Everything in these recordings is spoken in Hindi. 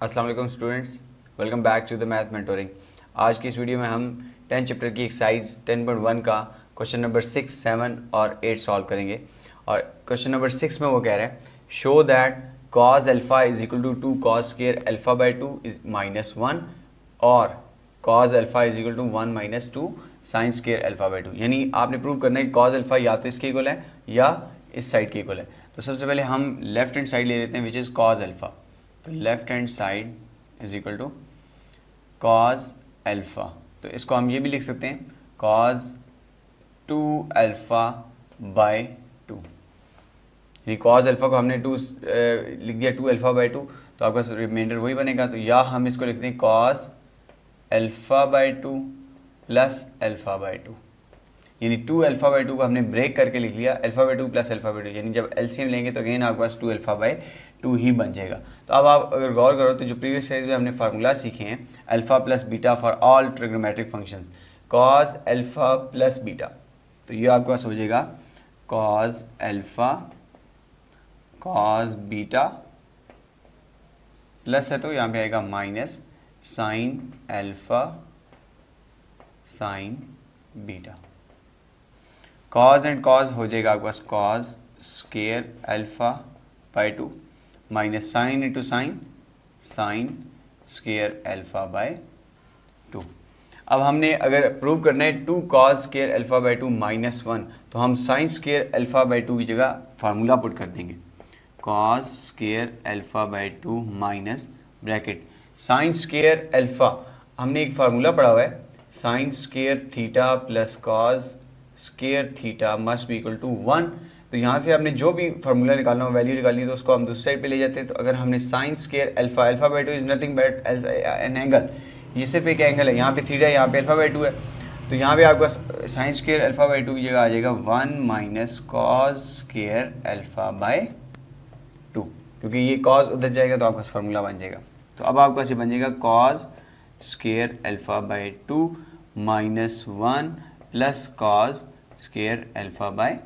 अस्सलाम वालेकुम students, welcome back to the math mentoring. आज की इस वीडियो में हम 10 चैप्टर की एक्सरसाइज 10.1 का क्वेश्चन नंबर 6, 7 और 8 सॉल्व करेंगे। और क्वेश्चन नंबर 6 में वो कह रहा है show that cos alpha is equal to 2 cos square alpha by 2 is -1 और cos alpha is equal to 1 minus 2 sine square alpha by 2। यानी आपने प्रूव करना है कि cos अल्फा या तो इसके इक्वल है या इस साइड के इक्वल है। तो सबसे पहले हम लेफ्ट हैंड साइड ले लेते हैं विच इज़ cos अल्फा। तो left hand side is equal to cos alpha. तो इसको हम ये भी लिख सकते हैं cos 2 अल्फा बाय 2। यानी cos अल्फा को हमने 2 लिख दिया 2 अल्फा बाय 2, तो आपका रिमाइंडर वही बनेगा। तो या हम इसको लिखते हैं cos alpha by 2 plus alpha by 2। यानी 2 अल्फा बाई 2 को हमने ब्रेक करके लिख लिया alpha by 2 plus alpha by 2। यानी जब एलसीएम लेंगे तो अगेन आपके पास 2 अल्फा बाई 2 ही बन जाएगा। तो अब आप अगर गौर करो तो जो प्रीवियस साइज में हमने फार्मूला सीखे हैं alpha plus beta for all trigonometric functions, cos alpha plus beta, तो ये आपके पास हो जाएगा cos alpha cos beta plus है तो यहाँ पे आएगा minus sine alpha sine beta. Cos and cos हो जाएगा आपके पास cos square alpha by 2 minus sine into sine sine square alpha by 2। अब हमने अगर प्रूव करना है 2 कॉज स्केयर अल्फा बाई 2 -1, तो हम साइन स्केयर अल्फा बाई 2 की जगह फार्मूला पुट कर देंगे cos square alpha by 2 minus bracket sine square alpha. हमने एक फार्मूला पढ़ा हुआ है sine square theta plus cos square theta must be equal to 1। तो यहाँ से आपने जो भी फार्मूला निकालना हो, वैल्यू निकालनी है, तो उसको हम दूसरी साइड पे ले जाते हैं। तो अगर हमने sign square alpha alpha by 2 is nothing but an angle, ये सिर्फ एक एंगल है, यहाँ पे थीटा है, यहाँ पे अल्फा बाई 2 है। तो यहाँ पे आपका साइन स्केयर अल्फा बाई 2 की जगह आ जाएगा 1 minus cos square alpha by 2, क्योंकि ये कॉस उधर जाएगा तो आपका फार्मूला बन जाएगा। तो अब आपका से बन जाएगा cos square alpha by 2 minus 1 plus cos square alpha by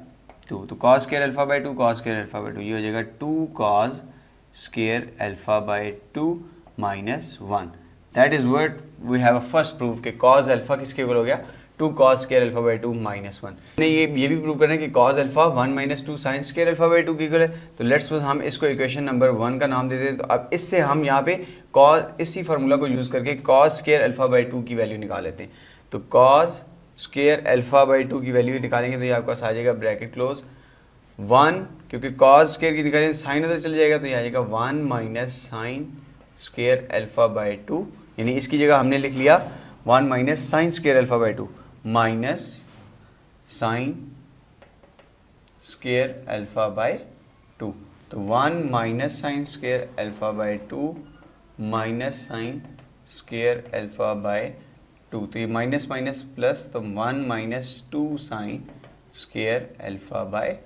2। तो cos square alpha by 2 cos square alpha by 2 ये हो जाएगा 2 cos square alpha by 2 minus 1। That is what we have a first proof कि कॉस अल्फा किसके इक्वल हो गया 2 cos square alpha by 2 minus 1। ने ये भी प्रूव करना है कि cos alpha 1 minus 2 sine square alpha by 2 की इक्वल है। तो लेट्स सपोज हम इसको इक्वेशन नंबर 1 का नाम देते हैं। तो अब इससे हम यहाँ पे कॉस इसी फार्मूला को यूज़ करके कॉस स्केयर अल्फा बाय 2 की वैल्यू निकाल लेते हैं। तो कॉस स्केयर अल्फा बाई 2 की वैल्यू निकालेंगे तो ये आपके पास आ जाएगा ब्रैकेट क्लोज 1, क्योंकि कॉस स्केयर की निकालेंगे साइन उधर चल जाएगा, तो ये आ जाएगा 1 minus sine square alpha by 2। यानी इसकी जगह हमने लिख लिया 1 minus sine square alpha by 2 minus sine square alpha by 2। तो 1 minus sine square alpha by 2 minus sine square alpha by 2। तो ये माइनस माइनस प्लस, तो 1 minus 2 sine square alpha by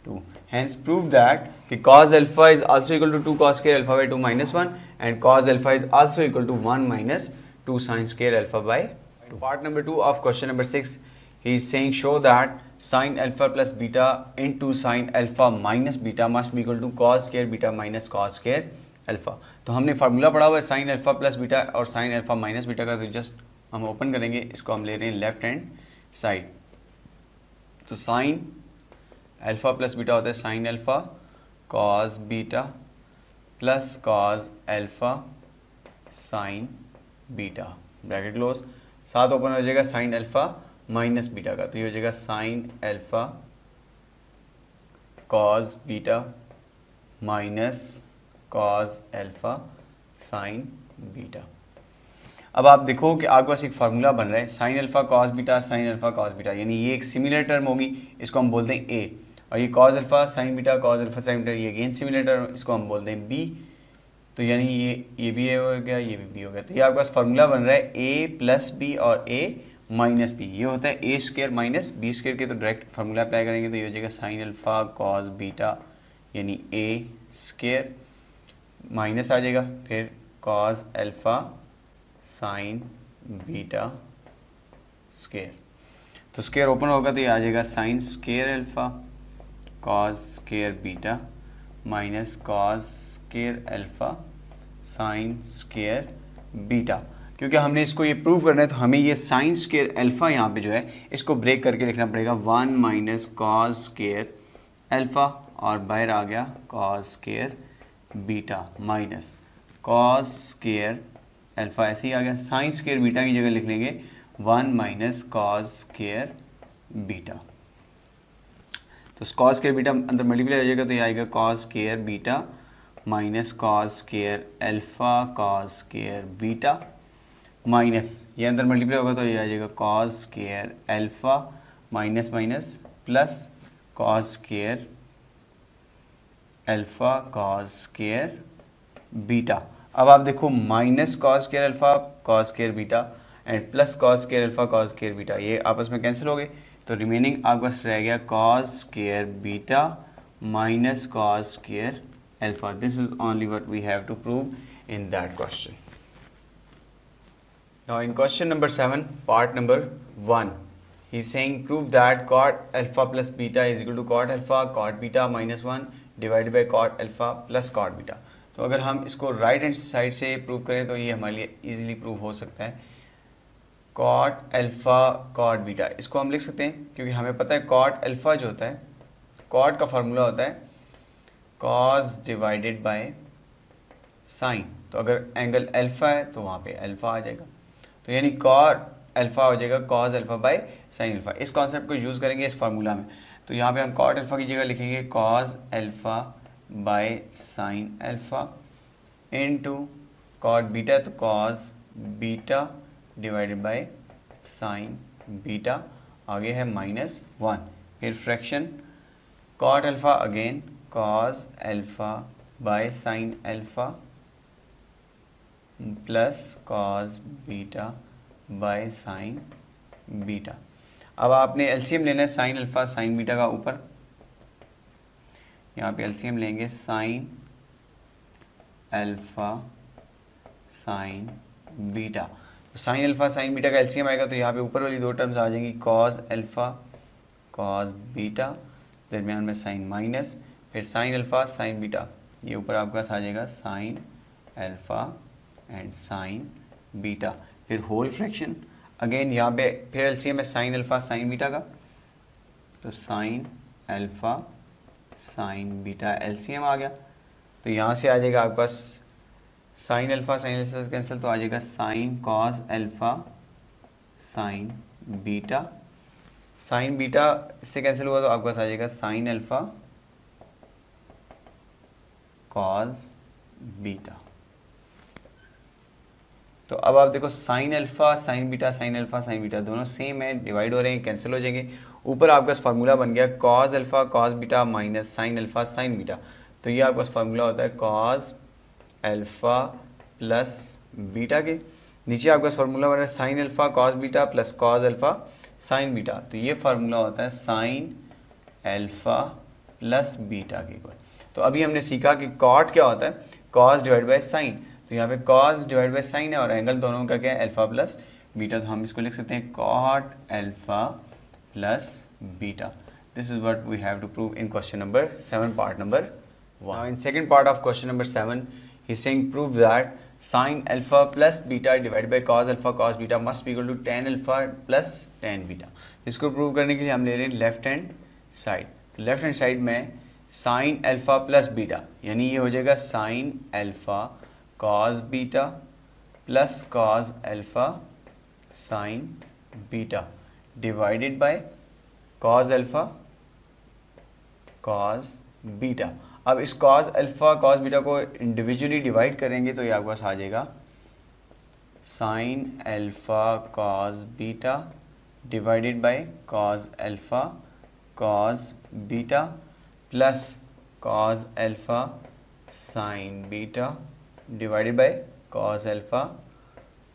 2। Hence prove that कि cos alpha is also equal to 2 cos square alpha by 2 minus 1 and cos alpha is also equal to 1 minus 2 sine square alpha by 2। Part number 2 of question number 6 he is saying show that sin alpha plus beta into sin alpha minus beta must be equal to cos square beta minus cos square alpha। तो हमने फार्मूला पढ़ा हुआ है साइन अल्फा प्लस बीटा और साइन अल्फा माइनस बीटा का। तो जस्ट हम ओपन करेंगे, इसको हम ले रहे हैं लेफ्ट हैंड साइड। तो साइन अल्फा प्लस बीटा होता है sine alpha cos beta plus cos alpha sine beta bracket close, साथ ओपन हो जाएगा साइन अल्फा माइनस बीटा का। तो ये हो जाएगा sine alpha cos beta minus cos alpha sine beta. अब आप देखो कि आपके पास एक फार्मूला बन रहा है sine alpha cos beta sine alpha cos beta, यानी ये एक सिमिलर टर्म होगी, इसको हम बोलते हैं ए। और ये cos alpha sine beta cos alpha sine beta ये अगेन सिमिलर टर्म, इसको हम बोलते हैं बी। तो यानी ये भी ए हो गया, ये भी बी हो गया। तो ये आपके पास फार्मूला बन रहा है ए प्लस बी और ए माइनस बी। ये होता है ए स्क्वायर माइनस बी स्क्वायर के। तो डायरेक्ट फार्मूला अप्लाई करेंगे तो ये हो जाएगा साइन अल्फा कॉस बीटा यानी ए स्क्वायर माइनस आ जाएगा फिर cos alpha sine beta square. तो स्केयर ओपन होगा तो ये आ जाएगा sign square alpha cos square beta minus cos square alpha sine square beta. क्योंकि हमने इसको ये प्रूव करना है तो हमें ये साइन स्क्वायर अल्फा यहाँ पे जो है इसको ब्रेक करके लिखना पड़ेगा 1 माइनस कॉस स्क्वायर अल्फा और बाहर आ गया cos square beta minus cos square alpha ऐसे ही आ गया। साइन स्क्वायर बीटा की जगह लिख लेंगे 1 माइनस कॉस स्क्वायर बीटा। तो कॉस स्क्वायर बीटा अंदर मल्टीप्लाई हो जाएगा तो ये आएगा cos square beta minus cos square alpha cos square beta minus ये अंदर मल्टीप्लाई होगा तो ये आ जाएगा cos square alpha minus minus plus cos square alpha cos square beta. अब आप देखो minus cos square alpha cos square beta and plus cos square alpha cos square beta ये आपस में कैंसिल हो गए तो रिमेनिंग आपके पास रह गया cos square beta minus cos square alpha. This is only what we have to prove in that question. Now in question number 7, part number 1, he is saying prove that cot alpha plus beta is equal to cot alpha cot beta minus 1 divided by cot alpha plus cot beta. तो अगर हम इसको राइट हैंड साइड से प्रूव करें तो ये हमारे लिए इजीली प्रूव हो सकता है। cot alpha cot beta इसको हम लिख सकते हैं क्योंकि हमें पता है cot alpha जो होता है cot का फार्मूला होता है cos डिवाइडेड बाय साइन। तो अगर एंगल अल्फा है तो वहाँ पे अल्फा आ जाएगा तो यानी cot अल्फा हो जाएगा cos alpha by sine alpha. इस कॉन्सेप्ट को यूज़ करेंगे इस फार्मूला में। तो यहाँ पे हम cot अल्फा की जगह लिखेंगे cos alpha by sine alpha into cot beta तो cos beta divided by sine beta आगे है -1 फिर fraction cot alpha again cos alpha by sine alpha plus cos beta by sine beta. अब आपने एलसीएम लेना है साइन अल्फा साइन बीटा का ऊपर यहाँ पे एलसीएम लेंगे साइन अल्फा साइन बीटा। तो साइन अल्फा साइन बीटा का एलसीएम आएगा तो यहाँ पे ऊपर वाली दो टर्म्स आ जाएंगी cos अल्फा cos बीटा दरमियान में साइन माइनस फिर साइन अल्फा साइन बीटा ये ऊपर आपके पास आ जाएगा sine alpha and sign beta फिर होल फ्रैक्शन अगेन यहाँ पे फिर एलसीएम है साइन अल्फा साइन बीटा का तो sine alpha sine beta LCM आ गया। तो यहाँ से आ जाएगा आपके पास sine alpha sine alpha cancel तो आ जाएगा sine cos alpha sine beta sine beta इससे कैंसिल हुआ तो आपके पास आ जाएगा साइन अल्फा कॉस बीटा। तो अब आप देखो sign alpha sine beta sign alpha sine beta दोनों सेम है डिवाइड हो रहे हैं कैंसिल हो जाएंगे। ऊपर आपका फार्मूला बन गया cos alpha cos beta minus sine alpha sine beta. तो ये आपका फार्मूला होता है कॉस अल्फा प्लस बीटा के नीचे आपका फार्मूला बन रहा है sine alpha cos beta plus cos alpha sine beta. तो ये फार्मूला होता है साइन अल्फा प्लस बीटा के ऊपर। तो अभी हमने सीखा कि कॉट क्या होता है कॉस डिवाइड बाय साइन। तो यहाँ पे कॉस डिवाइड बाय साइन है और एंगल दोनों का क्या है अल्फा प्लस बीटा। तो हम इसको लिख सकते हैं cot alpha plus beta. This is what we have to prove in question number 7 part number 1। Now in second part of question number 7 he is saying prove that sin alpha plus beta divided by cos alpha cos beta must be equal to tan alpha plus tan beta। इसको प्रूव करने के लिए हम ले रहे हैं left hand side. Left hand side में साइन अल्फा प्लस बीटा यानी ये हो जाएगा sine alpha cos beta plus cos alpha sine beta divided by cos alpha cos beta. अब इस कॉस अल्फा कॉस बीटा को इंडिविजुअली डिवाइड करेंगे तो ये आपके पास आ जाएगा sine alpha cos beta divided by cos alpha cos beta plus cos alpha sine beta divided by cos alpha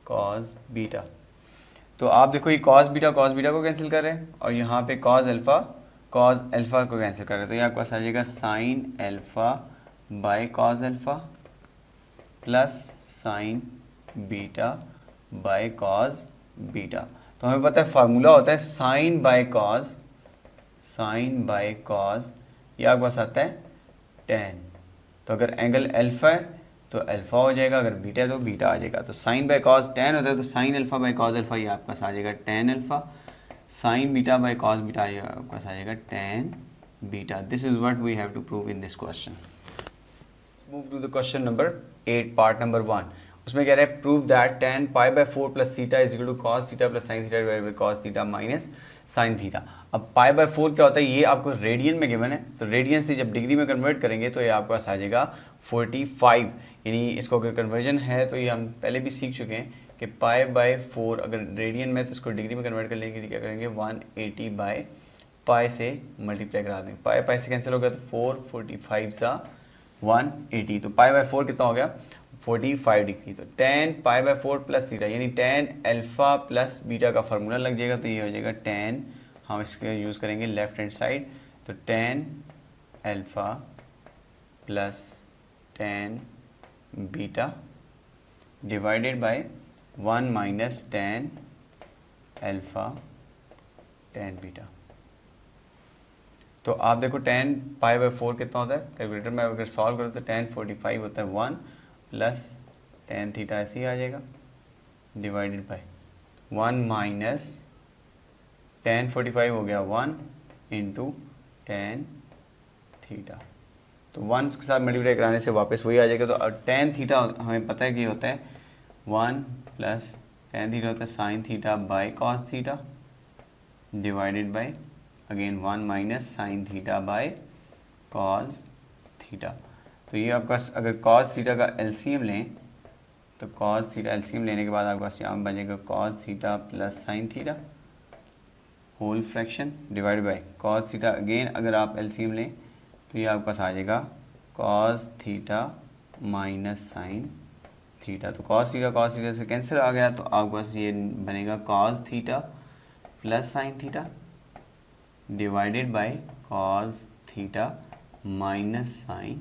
cos beta. तो आप देखो ये कॉस बीटा को कैंसिल कर रहे हैं और यहाँ पे कॉस अल्फा को कैंसिल कर रहे हैं। तो ये आपके पास आ जाएगा sign alpha by cos alpha plus sign beta by cos beta. तो हमें पता है फार्मूला होता है साइन बाय कॉस ये आपके पास आता है टेन। तो अगर एंगल अल्फा है तो अल्फा हो जाएगा, अगर बीटा है तो बीटा आ जाएगा। तो साइन बाय कॉस टेन होता है तो sine alpha by cos alpha, ये आपके पास आ जाएगा tan alpha. Sine beta by cos beta आपके पास आ जाएगा tan beta. This is what we have to prove in this question. Move to the question number 8 part number 1। उसमें कह रहा है prove that tan pi by 4 plus theta is equal to cos theta plus sine theta divided by cos theta minus sine theta. अब पाई बाय 4 क्या होता है, ये आपको रेडियन में गिवन है, तो रेडियन से जब डिग्री में कन्वर्ट करेंगे तो ये आपके पास आ जाएगा 45। यानी इसको अगर कन्वर्जन है तो ये हम पहले भी सीख चुके हैं कि पाई बाय 4 अगर रेडियन में तो इसको डिग्री में कन्वर्ट कर लेंगे तो क्या करेंगे 180 बाय पाई से मल्टीप्लाई करा देंगे। पाई पाई से कैंसिल हो गया तो 4 45 सा 180, तो पाई बाय 4 कितना हो गया 45 डिग्री। तो tan pi by 4 plus theta यानी tan अल्फा प्लस बीटा का फार्मूला लग जाएगा, तो ये हो जाएगा tan, हम इसके यूज़ करेंगे लेफ्ट हैंड साइड, तो tan alpha plus tan beta divided by 1 minus tan alpha tan beta. तो आप देखो tan पाई बाय 4 कितना होता है, कैलकुलेटर में अगर सॉल्व करो तो tan 45 होता है 1 प्लस tan थीटा ऐसे ही आ जाएगा डिवाइडेड बाय 1 माइनस tan 45 हो गया 1 इंटू tan थीटा। तो 1 के साथ मल्टीप्लाई कराने से वापस वही आ जाएगा। तो tan थीटा हमें पता है कि होता है 1 प्लस tan थीटा होता है sign theta by cos theta divided by again 1 minus sine theta by cos theta. तो ये आपका अगर कॉस थीटा का एलसीएम लें तो कॉस थीटा एलसीएम लेने के बाद आपके पास यहाँ बनेगा cos theta plus sine theta whole fraction divide by cos theta. Again अगर आप एलसीएम लें तो ये आपके पास आ जाएगा cos theta minus sine theta. तो कॉस थीटा से कैंसिल आ गया, तो आपके पास ये बनेगा cos theta plus sine theta divided by cos theta minus sine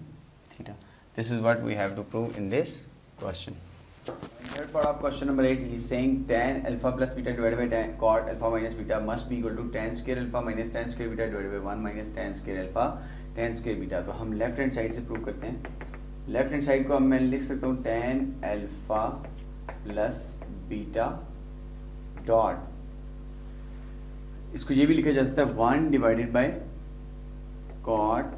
theta. This is what we have to prove in this question. Third part of question number 8, he is saying tan alpha plus beta divided by tan cot alpha minus beta must be equal to tan square alpha minus tan square beta divided by 1 minus tan square alpha tan square beta। तो हम लेफ्ट हैंड साइड से प्रूव करते हैं। लेफ्ट हैंड साइड को मैं लिख सकता हूँ tan alpha plus beta dot, इसको ये भी लिखा जा सकता है 1 divided by cot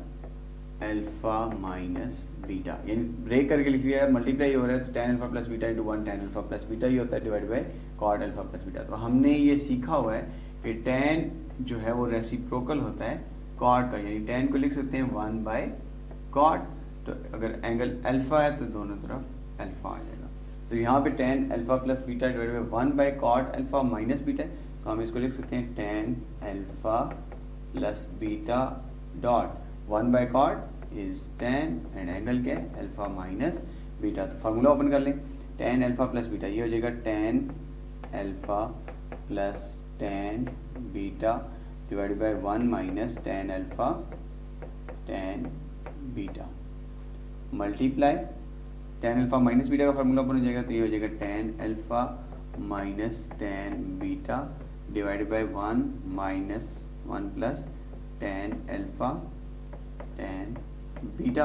alpha minus beta, यानी ब्रेक करके लिख लिया है, मल्टीप्लाई हो रहा है तो tan alpha plus beta into 1 tan alpha plus beta ये होता है divide by cot alpha plus beta. तो हमने ये सीखा हुआ है कि tan जो है वो रेसिप्रोकल होता है कॉट का, यानी tan को लिख सकते हैं 1 बाय कॉट। तो अगर एंगल अल्फा है तो दोनों तरफ अल्फा आ जाएगा। तो यहाँ पे tan alpha plus beta divide by 1 by cot alpha minus beta, तो हम इसको लिख सकते हैं tan alpha plus beta dot 1 by cot is tan and angle क्या है अल्फा माइनस बीटा। तो फार्मूला ओपन कर लें, tan अल्फा प्लस बीटा ये हो जाएगा tan alpha plus tan beta divided by 1 minus tan alpha tan beta multiply tan alpha minus beta का फार्मूला ओपन हो जाएगा, तो ये हो जाएगा tan alpha minus tan beta divided by 1 minus 1 plus tan alpha tan beta.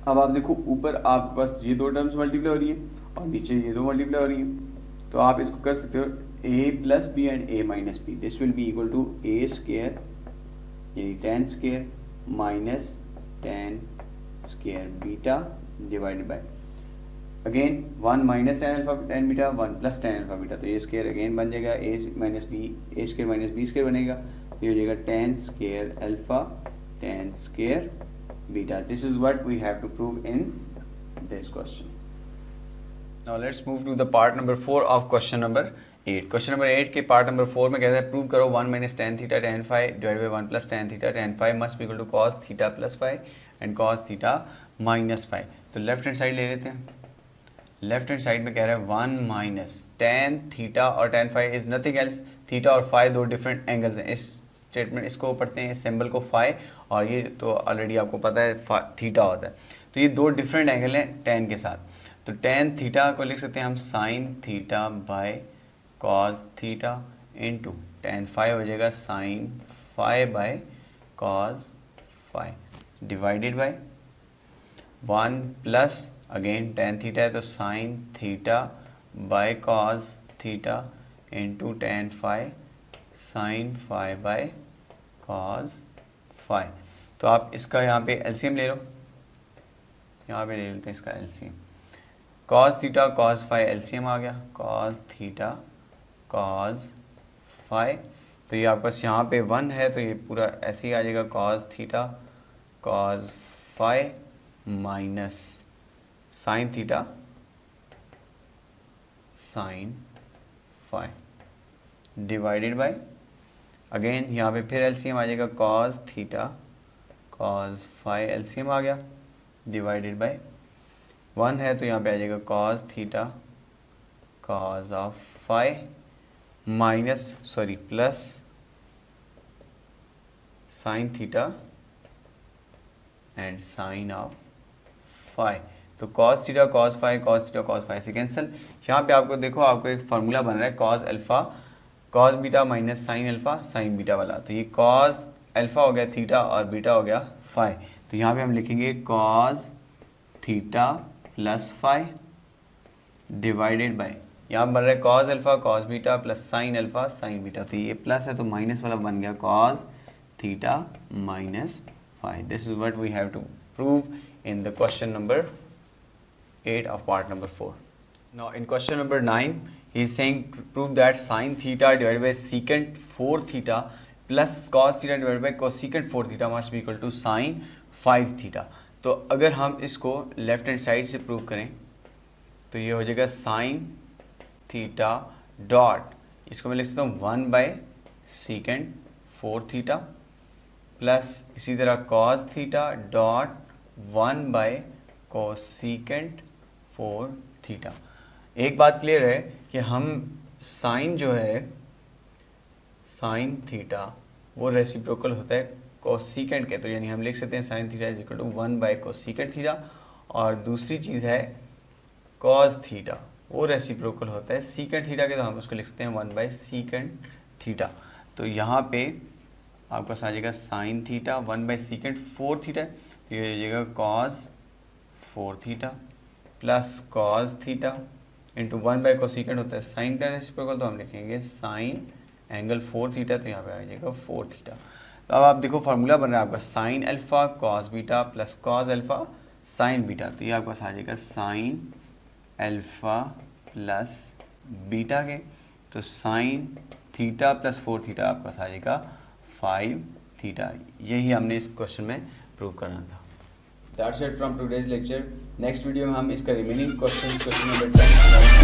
अब आप देखो ऊपर आपके पास ये दो टर्म्स मल्टीप्लाई हो रही है और नीचे ये दो मल्टीप्लाई हो रही है, तो आप इसको कर सकते हो a plus B and a minus B, this will be equal to a square यानी tan square minus tan square beta divided by again 1 minus tan alpha tan beta 1 plus tan alpha beta, तो a स्क्वायर अगेन बन जाएगा a minus B, a square minus B square बनेगा, तो ये हो जाएगा tan square alpha tan square beta. This is what we have to prove in this question. Now let's move to the part number 4 of question number 8. Question number 8 के part number 4 में कहता है प्रूव करो 1 minus tan theta tan phi divided by 1 plus tan theta tan phi must be equal to cos theta plus phi and cos theta minus phi। तो लेफ्ट हैंड साइड ले लेते हैं। लेफ्ट हैंड साइड में कह रहा है 1 माइनस tan थीटा और tan phi is nothing else, theta और phi दो डिफरेंट एंगल्स हैं। इस स्टेटमेंट इसको पढ़ते हैं सिंबल को फाई, और ये तो ऑलरेडी आपको पता है थीटा होता है। तो ये दो डिफरेंट एंगल हैं tan के साथ, तो tan थीटा को लिख सकते हैं हम sine theta by cos theta into tan phi हो जाएगा sine phi by cos phi divided by 1 plus again tan theta है तो sine theta by cos theta into tan phi sine phi by cos phi. तो आप इसका यहाँ पे एलसीएम ले लो, यहाँ पे ले लेते हैं इसका LCM. Cos theta cos phi LCM आ गया, कॉस थीटा कॉस फाई। तो ये आपके पास यहाँ पे 1 है तो ये पूरा ऐसे ही आ जाएगा, cos theta cos phi minus sine theta sine phi divided by, again यहाँ पे फिर एलसीएम आ जाएगा, cos theta cos phi LCM आ गया डिवाइडेड बाय 1 है तो यहाँ पे आ जाएगा cos theta cos of phi minus plus sine theta and sine of phi. तो कॉस थीटा कॉस फाई से कैंसिल। यहाँ पे आपको देखो आपको एक फार्मूला बन रहा है cos alpha cos beta minus sine alpha sine beta वाला। तो ये कॉस अल्फा हो गया थीटा और बीटा हो गया फाई। तो यहाँ पे हम लिखेंगे cos theta plus phi divided by, यहाँ बन रहा है cos alpha cos beta plus sine alpha sine beta. तो ये प्लस है तो माइनस वाला बन गया cos theta minus phi. This is what we have to prove in the question number 8 of part number 4. Now in question number 9 he is saying prove that sin theta divided by secant 4 theta plus cos theta divided by cosecant 4 theta must be equal to sin 5 theta। तो अगर हम इसको लेफ्ट हैंड साइड से प्रूव करें तो ये हो जाएगा sin थीटा डॉट, इसको मैं लिख सकता हूँ 1 बाय secant 4 थीटा प्लस इसी तरह cos theta dot 1 by cosecant 4 theta. एक बात क्लियर है कि हम साइन जो है साइन थीटा वो रेसिप्रोकल होता है कोसिकेंट के, तो यानी हम लिख सकते हैं sine theta is equal to 1 by cosecant theta. और दूसरी चीज़ है कॉस थीटा वो रेसिप्रोकल होता है सीकेंट थीटा के, तो हम उसको लिख सकते हैं 1 बाय सीकेंट थीटा। तो यहाँ पे आपके पास आ जाएगा sine theta 1 by secant 4 theta, तो ये हो जाएगा cos 4 theta plus cos theta into 1 by cosecant होता है साइन का रेसिप्रोकल, तो हम लिखेंगे साइन एंगल 4 थीटा, तो यहाँ पे आ जाएगा 4 थीटा। तो अब आप देखो फार्मूला बन रहा है आपका sine alpha cos beta plus cos alpha sine beta. तो ये आपके पास आ जाएगा साइन अल्फा प्लस बीटा के, तो साइन थीटा प्लस 4 थीटा आपके पास आ जाएगा 5 थीटा। यही हमने इस क्वेश्चन में प्रूव करना था। That's it from today's lecture. Next video में हम इसका रिमेनिंग क्वेश्चन नंबर 10